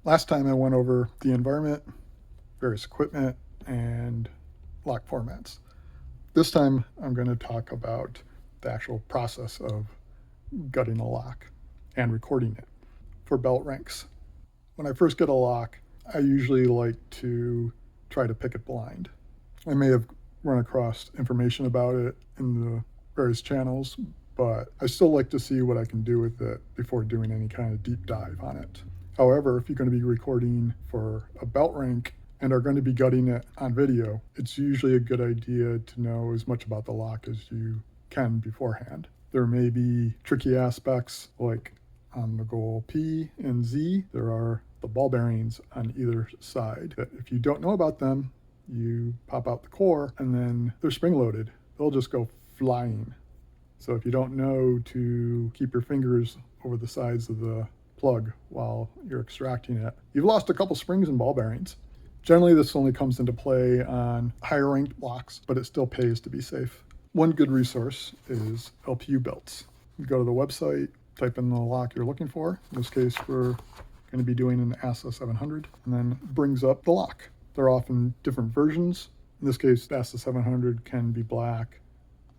Last time I went over the environment, various equipment, and lock formats. This time I'm going to talk about the actual process of gutting a lock and recording it for belt ranks. When I first get a lock, I usually like to try to pick it blind. I may have run across information about it in the various channels, but I still like to see what I can do with it before doing any kind of deep dive on it. However, if you're going to be recording for a belt rank and are going to be gutting it on video, it's usually a good idea to know as much about the lock as you can beforehand. There may be tricky aspects like on the goal P and Z, there are the ball bearings on either side that if you don't know about them, you pop out the core and then they're spring loaded. They'll just go flying. So if you don't know to keep your fingers over the sides of the plug while you're extracting it, you've lost a couple springs and ball bearings. Generally, this only comes into play on higher ranked locks, but it still pays to be safe. One good resource is LPUBelts. You go to the website, type in the lock you're looking for. In this case, we're going to be doing an ASSA 700, and then brings up the lock. There are often different versions. In this case, the ASSA 700 can be black,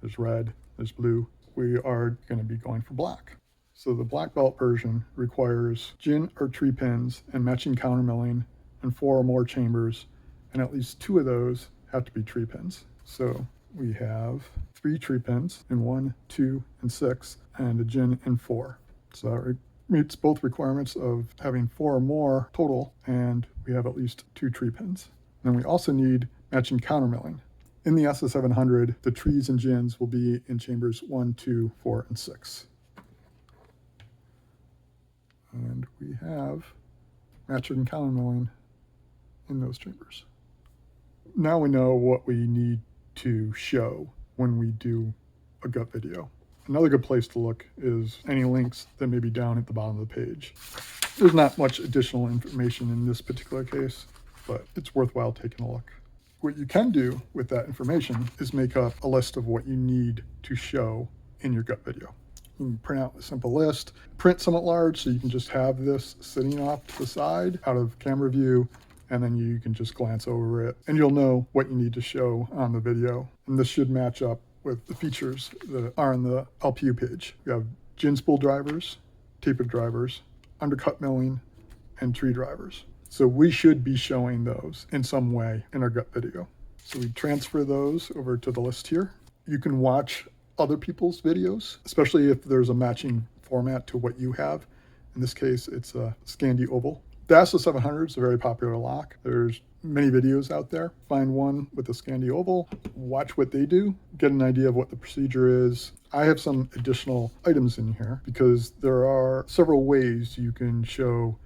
there's red, there's blue. We are going to be going for black. So the black belt version requires gin or tree pins and matching countermilling and 4 or more chambers, and at least 2 of those have to be tree pins. So we have 3 tree pins in 1, 2, and 6, and a gin in 4. So it meets both requirements of having 4 or more total, and we have at least 2 tree pins. Then we also need matching countermilling. In the ASSA 700, the trees and gins will be in chambers 1, 2, 4, and 6. And we have matching countermilling in those chambers. Now we know what we need to show when we do a gut video. Another good place to look is any links that may be down at the bottom of the page. There's not much additional information in this particular case, but it's worthwhile taking a look. What you can do with that information is make up a list of what you need to show in your gut video. You can print out a simple list, print somewhat large so you can just have this sitting off to the side out of camera view, and then you can just glance over it and you'll know what you need to show on the video. And this should match up with the features that are on the LPU page. We have gin spool drivers, tapered drivers, undercut milling, and tree drivers. So we should be showing those in some way in our gut video. So we transfer those over to the list here. You can watch other people's videos, especially if there's a matching format to what you have. In this case, it's a Scandi oval. The ASSA 700 is a very popular lock. There's many videos out there. Find one with a Scandi oval, watch what they do, get an idea of what the procedure is. I have some additional items in here because there are several ways you can show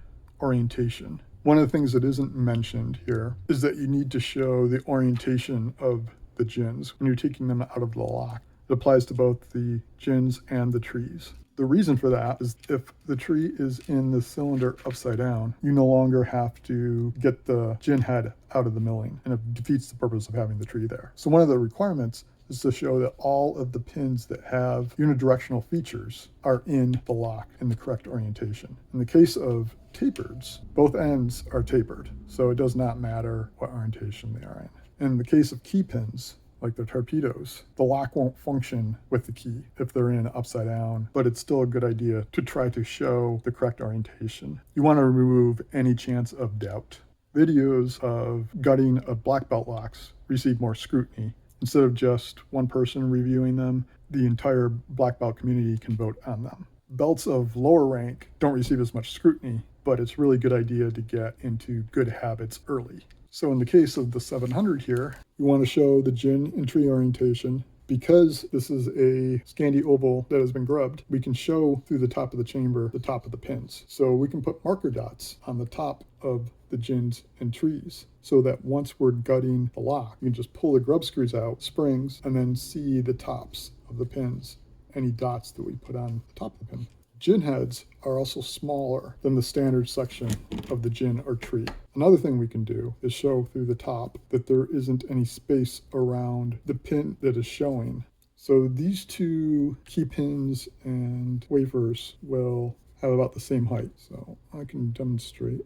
orientation. One of the things that isn't mentioned here is that you need to show the orientation of the gins when you're taking them out of the lock. It applies to both the gins and the trees. The reason for that is if the tree is in the cylinder upside down, you no longer have to get the gin head out of the milling, and it defeats the purpose of having the tree there. So one of the requirements is to show that all of the pins that have unidirectional features are in the lock in the correct orientation. In the case of tapereds, both ends are tapered, so it does not matter what orientation they are in. In the case of key pins, like the torpedoes, the lock won't function with the key if they're in upside down, but it's still a good idea to try to show the correct orientation. You want to remove any chance of doubt. Videos of gutting of black belt locks receive more scrutiny. Instead of just one person reviewing them, the entire black belt community can vote on them. Belts of lower rank don't receive as much scrutiny, but it's really a good idea to get into good habits early. So in the case of the 700 here, you want to show the gin and tree orientation. Because this is a Scandi oval that has been grubbed, we can show through the top of the chamber the top of the pins. So we can put marker dots on the top of the gins and trees so that once we're gutting the lock, you can just pull the grub screws out, springs, and then see the tops of the pins, any dots that we put on the top of the pin. Gin heads are also smaller than the standard section of the gin or tree. Another thing we can do is show through the top that there isn't any space around the pin that is showing. So these two key pins and wafers will have about the same height. So I can demonstrate.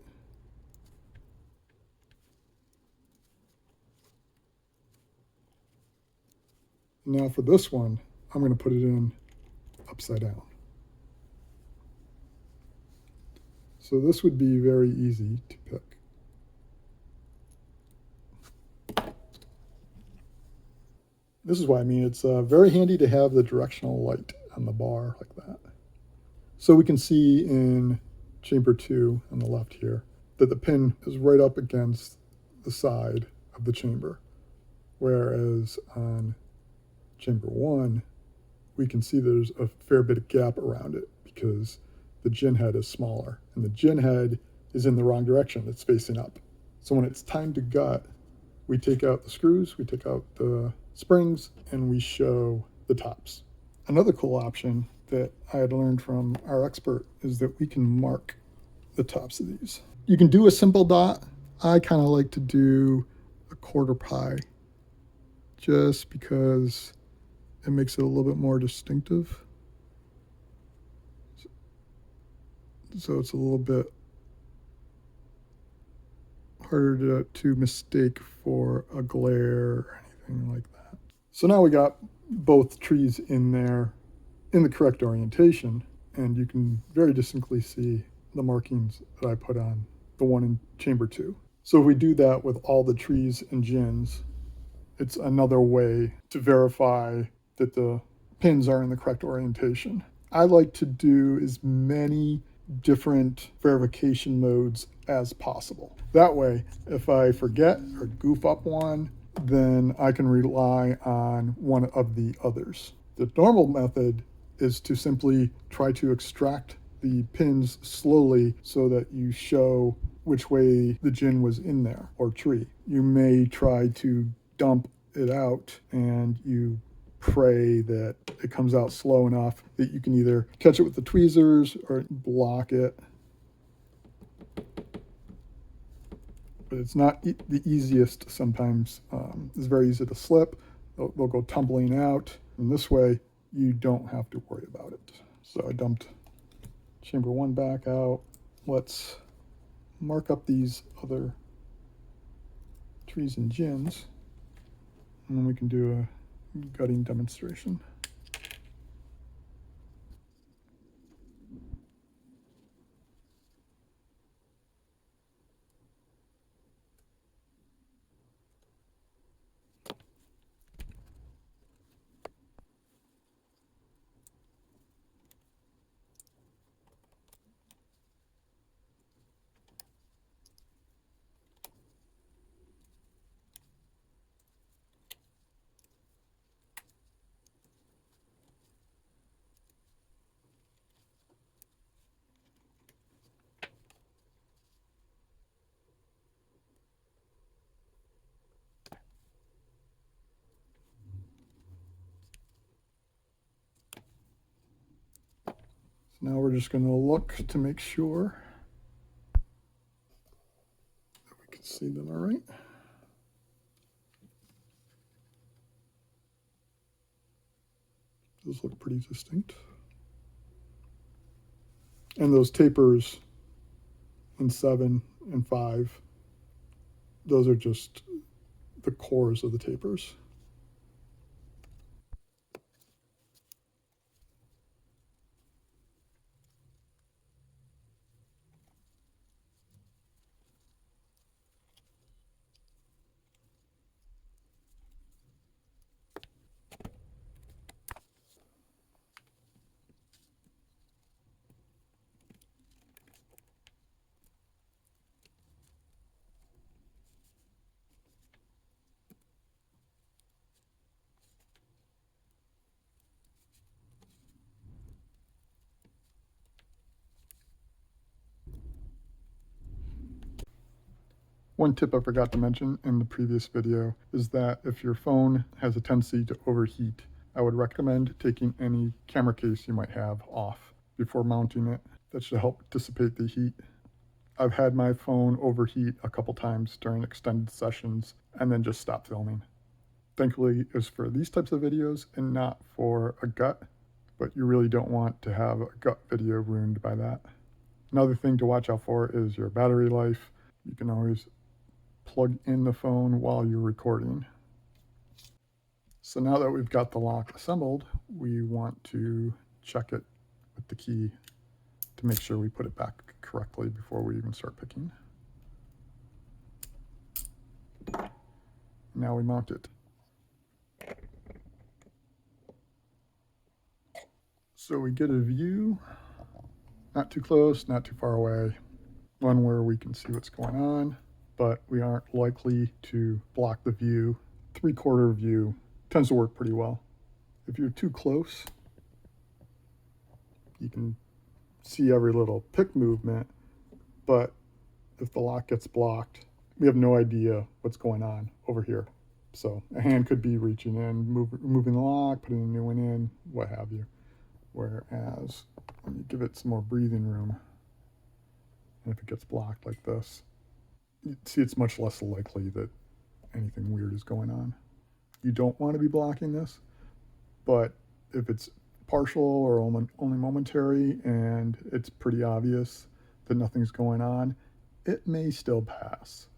Now for this one, I'm going to put it in upside down. So this would be very easy to pick. This is why I mean it's very handy to have the directional light on the bar like that. So we can see in chamber 2 on the left here that the pin is right up against the side of the chamber, whereas on chamber 1 we can see there's a fair bit of gap around it because the gin head is smaller, and the gin head is in the wrong direction, it's facing up. So when it's time to gut, we take out the screws, we take out the springs, and we show the tops. Another cool option that I had learned from our expert is that we can mark the tops of these. You can do a simple dot. I kind of like to do a quarter pi just because it makes it a little bit more distinctive. So it's a little bit harder to mistake for a glare or anything like that. So now we got both trees in there in the correct orientation, and you can very distinctly see the markings that I put on the one in chamber 2. So if we do that with all the trees and gins, it's another way to verify that the pins are in the correct orientation. I like to do as many different verification modes as possible. That way, if I forget or goof up one, then I can rely on one of the others. The normal method is to simply try to extract the pins slowly so that you show which way the gin was in there, or tree. You may try to dump it out and you pray that it comes out slow enough that you can either catch it with the tweezers or block it. But it's not the easiest sometimes. It's very easy to slip. They'll go tumbling out, and this way you don't have to worry about it. So I dumped chamber 1 back out. Let's mark up these other trees and gins, and then we can do a gutting demonstration. So now we're just going to look to make sure that we can see them all right. Those look pretty distinct. And those tapers in 7 and 5, those are just the cores of the tapers. One tip I forgot to mention in the previous video is that if your phone has a tendency to overheat, I would recommend taking any camera case you might have off before mounting it. That should help dissipate the heat. I've had my phone overheat a couple times during extended sessions and then just stop filming. Thankfully, it was for these types of videos and not for a gut, but you really don't want to have a gut video ruined by that. Another thing to watch out for is your battery life. You can always plug in the phone while you're recording. So now that we've got the lock assembled, we want to check it with the key to make sure we put it back correctly before we even start picking. Now we mount it. So we get a view, not too close, not too far away, one where we can see what's going on, but we aren't likely to block the view. 3/4 view tends to work pretty well. If you're too close, you can see every little pick movement, but if the lock gets blocked, we have no idea what's going on over here. So a hand could be reaching in, moving the lock, putting a new one in, what have you. Whereas when you give it some more breathing room, and if it gets blocked like this, you see it's much less likely that anything weird is going on. You don't want to be blocking this, but if it's partial or only momentary and it's pretty obvious that nothing's going on, it may still pass.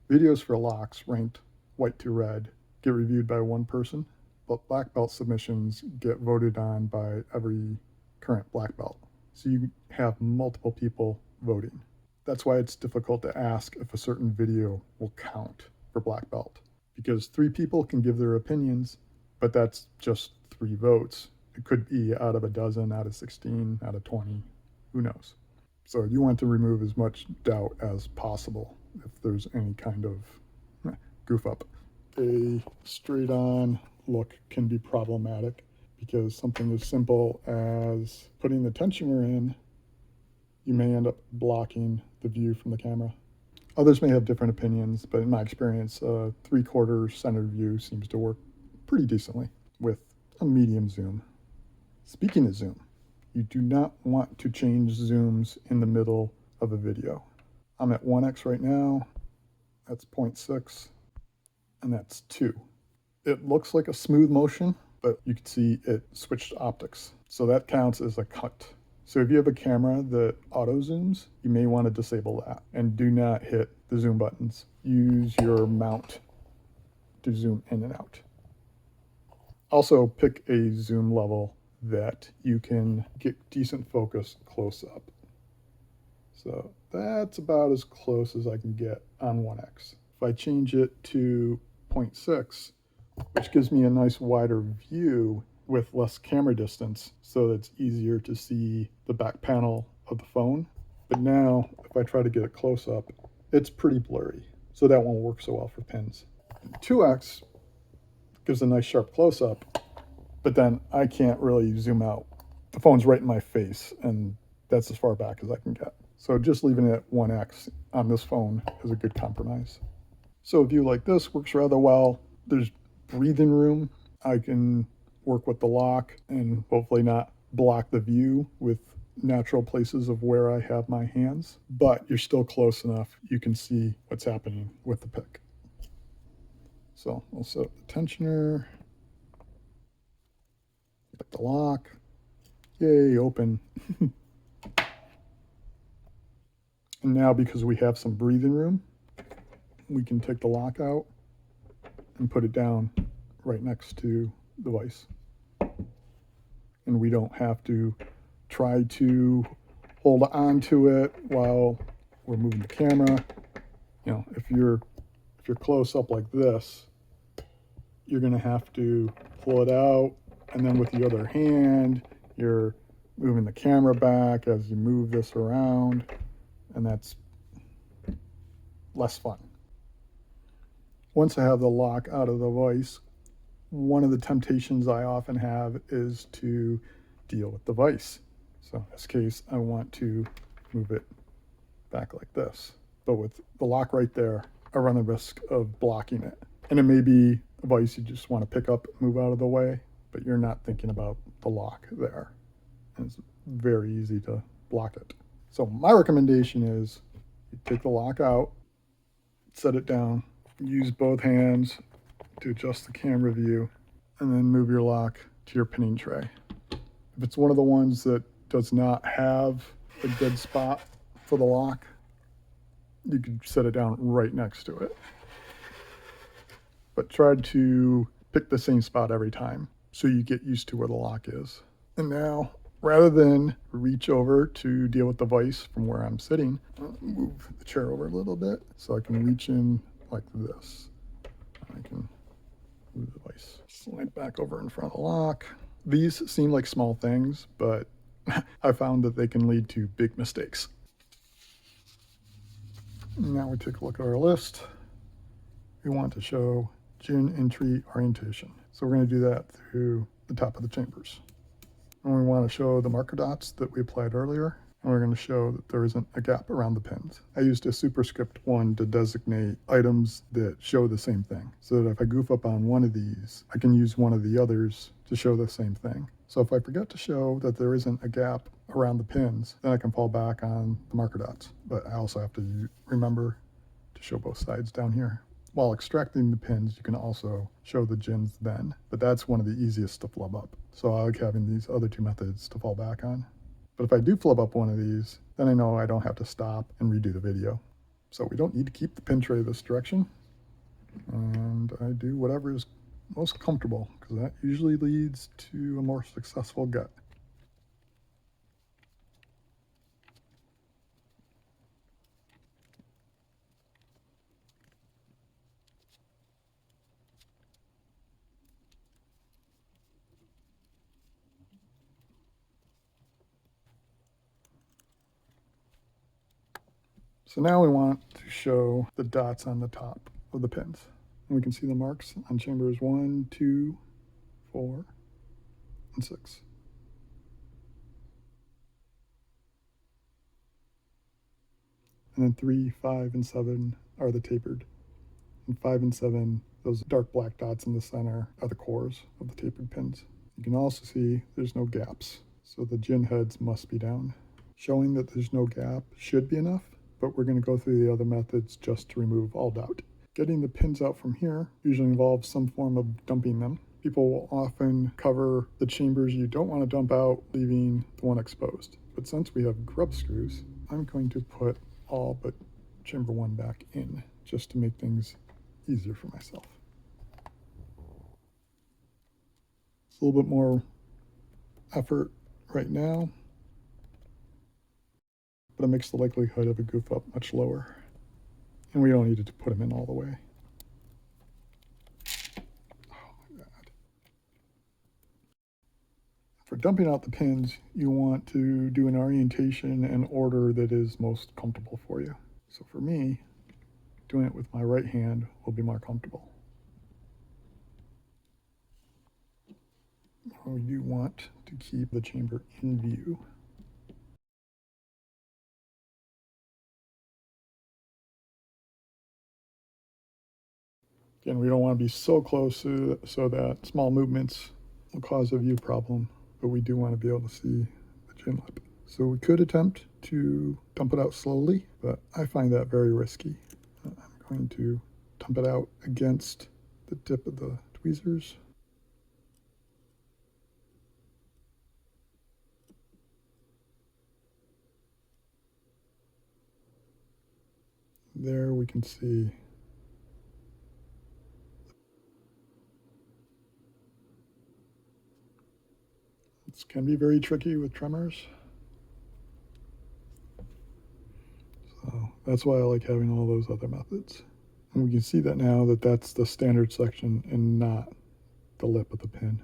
Videos for locks ranked white to red get reviewed by one person, but black belt submissions get voted on by every current black belt. So you have multiple people voting. That's why it's difficult to ask if a certain video will count for black belt, because 3 people can give their opinions, but that's just 3 votes. It could be out of a dozen, out of 16, out of 20, who knows. So you want to remove as much doubt as possible if there's any kind of goof up. A straight on look can be problematic because something as simple as putting the tensioner in, you may end up blocking the view from the camera. Others may have different opinions, but in my experience, a 3/4 centered view seems to work pretty decently with a medium zoom. Speaking of zoom, you do not want to change zooms in the middle of a video. I'm at 1x right now, that's 0.6, and that's 2. It looks like a smooth motion, but you can see it switched optics. So that counts as a cut. So if you have a camera that auto zooms, you may want to disable that and do not hit the zoom buttons. Use your mount to zoom in and out. Also pick a zoom level that you can get decent focus close up. So that's about as close as I can get on 1x. If I change it to 0.6, which gives me a nice wider view with less camera distance, so that it's easier to see the back panel of the phone. But now, if I try to get it close up, it's pretty blurry, so that won't work so well for pins. 2x gives a nice sharp close up, but then I can't really zoom out. The phone's right in my face, and that's as far back as I can get. So just leaving it at 1x on this phone is a good compromise. So a view like this works rather well. There's breathing room. I can work with the lock and hopefully not block the view with natural places of where I have my hands, but you're still close enough you can see what's happening with the pick. So I'll set up the tensioner, pick the lock, yay, open. And now because we have some breathing room, we can take the lock out and put it down right next to the vise. And we don't have to try to hold on to it while we're moving the camera. You know, if you're close up like this, you're going to have to pull it out, and then with the other hand, you're moving the camera back as you move this around, and that's less fun. Once I have the lock out of the vise, one of the temptations I often have is to deal with the vise. So in this case, I want to move it back like this. But with the lock right there, I run the risk of blocking it. And it may be a vise you just want to pick up, move out of the way, but you're not thinking about the lock there. And it's very easy to block it. So my recommendation is you take the lock out, set it down, use both hands to adjust the camera view, and then move your lock to your pinning tray. If it's one of the ones that does not have a good spot for the lock, you can set it down right next to it. But try to pick the same spot every time so you get used to where the lock is. And now, rather than reach over to deal with the vise from where I'm sitting, I'll move the chair over a little bit so I can reach in like this. I can move the vise, slide back over in front of the lock. These seem like small things, but I found that they can lead to big mistakes. Now we take a look at our list. We want to show gin entry orientation. So we're going to do that through the top of the chambers. And we want to show the marker dots that we applied earlier. And we're going to show that there isn't a gap around the pins. I used a superscript 1 to designate items that show the same thing, so that if I goof up on one of these, I can use one of the others to show the same thing. So if I forget to show that there isn't a gap around the pins, then I can fall back on the marker dots. But I also have to remember to show both sides down here. While extracting the pins, you can also show the gins then, but that's one of the easiest to flub up. So I like having these other two methods to fall back on. But if I do flub up one of these, then I know I don't have to stop and redo the video. So we don't need to keep the pin tray this direction. And I do whatever is most comfortable, because that usually leads to a more successful gut. So now we want to show the dots on the top of the pins. And we can see the marks on chambers 1, 2, 4, and 6. And then 3, 5, and 7 are the tapered. And 5 and 7, those dark black dots in the center, are the cores of the tapered pins. You can also see there's no gaps, so the gin heads must be down. Showing that there's no gap should be enough, but we're going to go through the other methods just to remove all doubt. Getting the pins out from here usually involves some form of dumping them. People will often cover the chambers you don't want to dump out, leaving the one exposed. But since we have grub screws, I'm going to put all but chamber 1 back in, just to make things easier for myself. It's a little bit more effort right now, but it makes the likelihood of a goof up much lower. And we don't need to put them in all the way. Oh my God. For dumping out the pins, you want to do an orientation and order that is most comfortable for you. So for me, doing it with my right hand will be more comfortable. We do want to keep the chamber in view. Again, we don't want to be so close so that small movements will cause a view problem, but we do want to be able to see the gin lip. So we could attempt to dump it out slowly, but I find that very risky. I'm going to dump it out against the tip of the tweezers. There we can see this can be very tricky with tremors. So that's why I like having all those other methods. And we can see that now that that's the standard section and not the lip of the pin.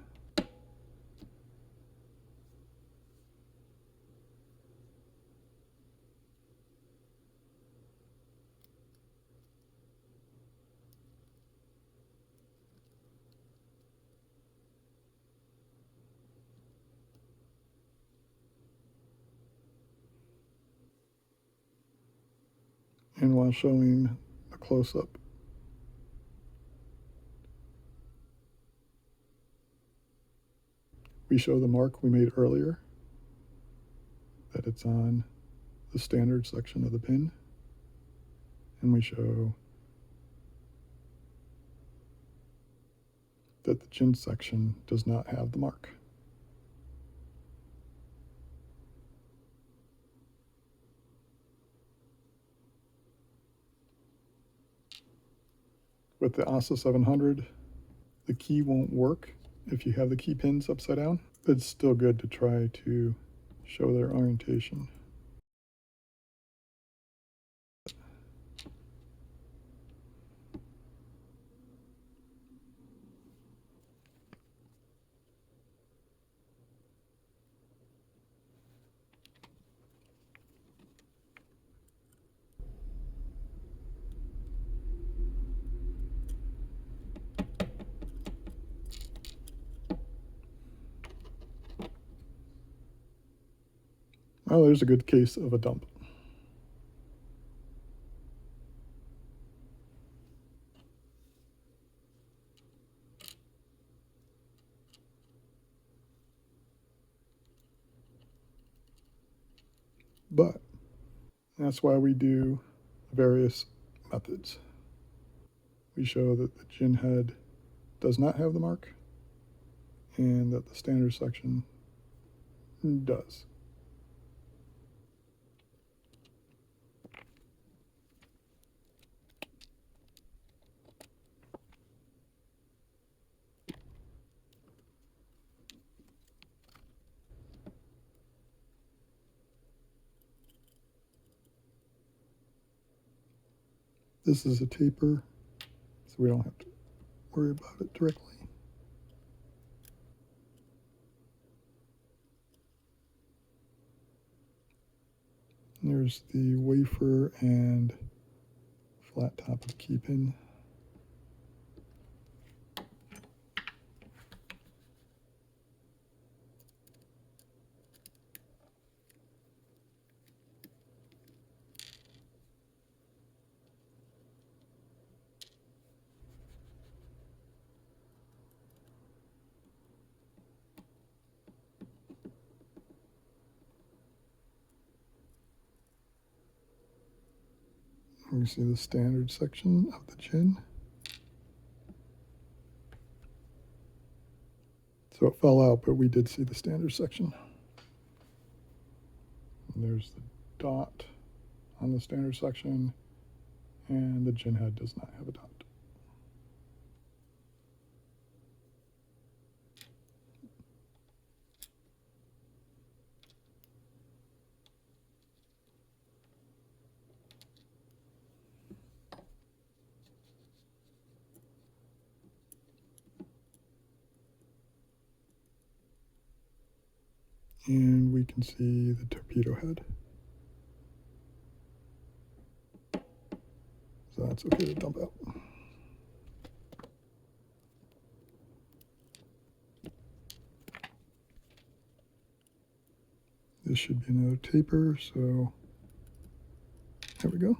And while showing a close-up, we show the mark we made earlier, that it's on the standard section of the pin, and we show that the gin section does not have the mark. With the ASSA 700, the key won't work if you have the key pins upside down. It's still good to try to show their orientation. Well, there's a good case of a dump. But that's why we do various methods. We show that the gin head does not have the mark and that the standard section does. This is a taper, so we don't have to worry about it directly. There's the wafer and flat top of the key pin. You see the standard section of the gin. So it fell out, but we did see the standard section. And there's the dot on the standard section, and the gin head does not have a dot. And we can see the torpedo head. So that's okay to dump out. This should be another taper, so there we go.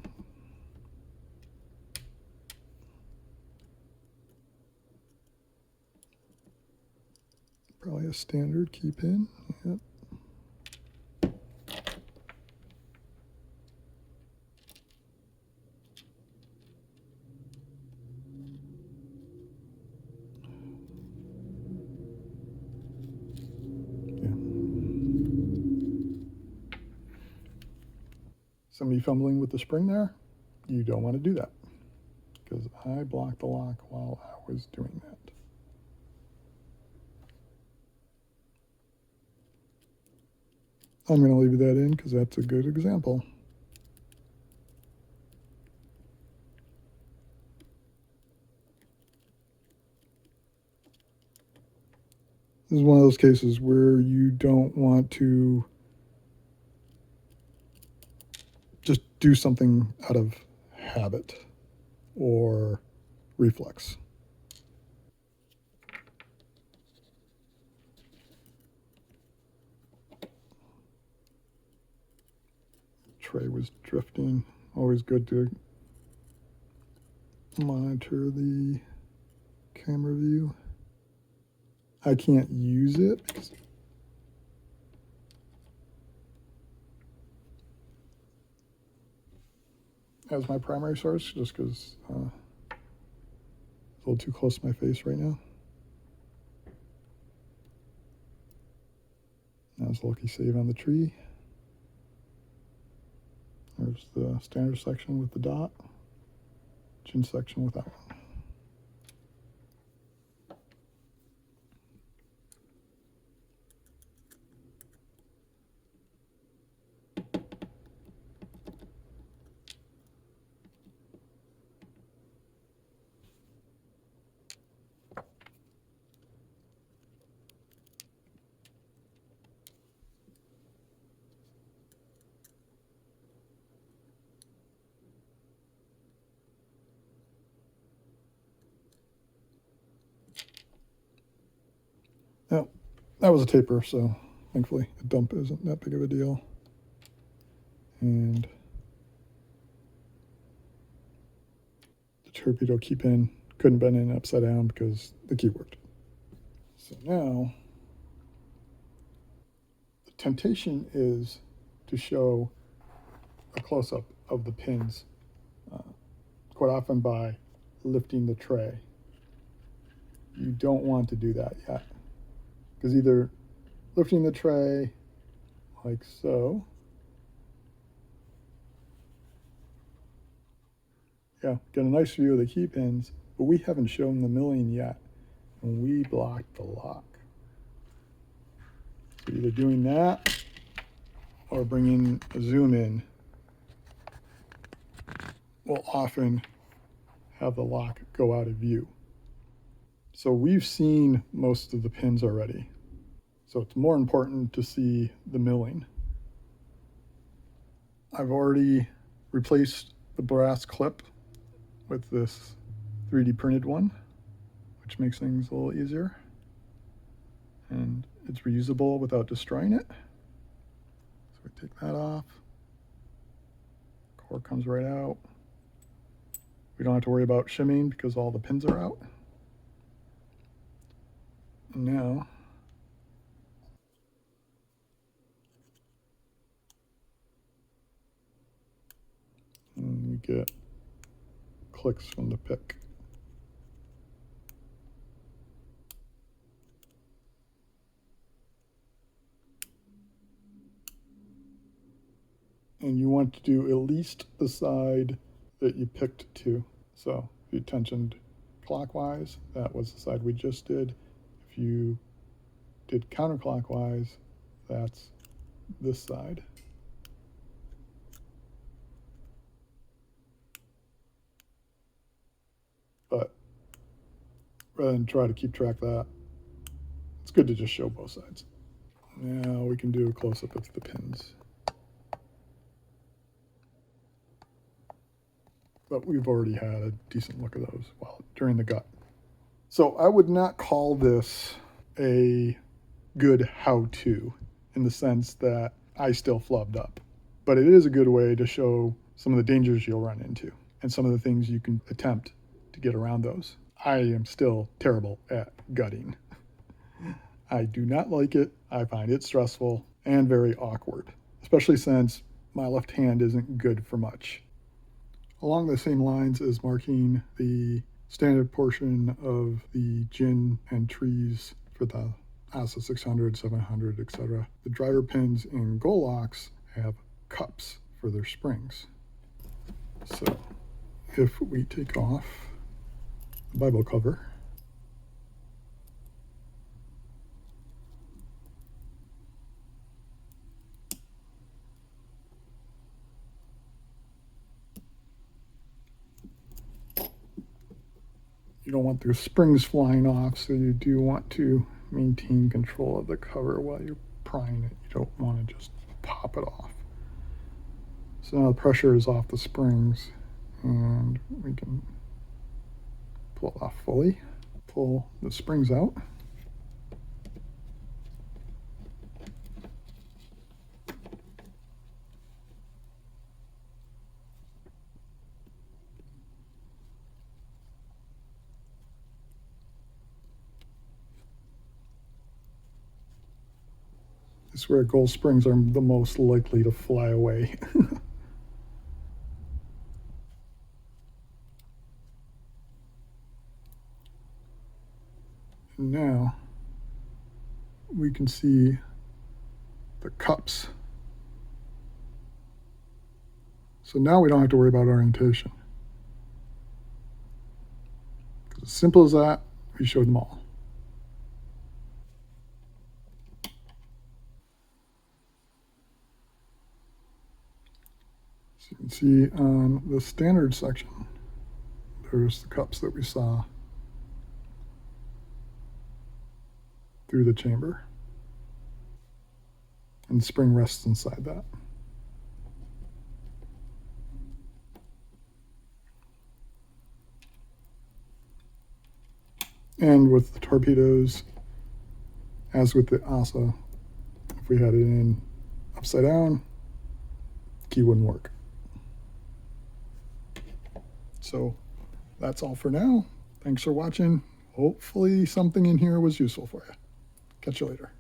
Probably a standard key pin. Yep. Somebody fumbling with the spring there, you don't want to do that because I blocked the lock while I was doing that. I'm going to leave that in because that's a good example. This is one of those cases where you don't want to just do something out of habit or reflex. Tray was drifting. Always good to monitor the camera view. I can't use it because as my primary source, just because it's a little too close to my face right now. That was a lucky save on the tree. There's the standard section with the dot, gin section without one. that was a taper, so thankfully a dump isn't that big of a deal. And the torpedo key pin couldn't bend in upside down because the key worked. So now the temptation is to show a close-up of the pins, quite often by lifting the tray. You don't want to do that yet, because either lifting the tray like so, yeah, get a nice view of the key pins, but we haven't shown the milling yet, and we blocked the lock. So either doing that or bringing a zoom in will often have the lock go out of view. So we've seen most of the pins already. So it's more important to see the milling. I've already replaced the brass clip with this 3D printed one, which makes things a little easier. And it's reusable without destroying it. So we take that off. Core comes right out. We don't have to worry about shimming because all the pins are out. And now we get clicks from the pick. And you want to do at least the side that you picked to. So if you tensioned clockwise, that was the side we just did. If you did counterclockwise, that's this side. But rather than try to keep track of that, it's good to just show both sides. Now we can do a close-up of the pins. But we've already had a decent look at those during the gut. So I would not call this a good how-to in the sense that I still flubbed up. But it is a good way to show some of the dangers you'll run into and some of the things you can attempt to get around those. I am still terrible at gutting. I do not like it. I find it stressful and very awkward, especially since my left hand isn't good for much. Along the same lines as marking the standard portion of the gin and trees for the ASSA 600, 700, etc. The driver pins in goal locks have cups for their springs. So if we take off the Bible cover, you don't want the springs flying off, so you do want to maintain control of the cover while you're prying it. You don't want to just pop it off. So now the pressure is off the springs, and we can pull it off fully. Pull the springs out. This is where gold springs are the most likely to fly away. And now we can see the cups. So now we don't have to worry about orientation. As simple as that, we showed them all. So you can see on the standard section, there's the cups that we saw through the chamber. And the spring rests inside that. And with the torpedoes as with the ASSA, if we had it in upside down, key wouldn't work. So that's all for now. Thanks for watching. Hopefully something in here was useful for you. Catch you later.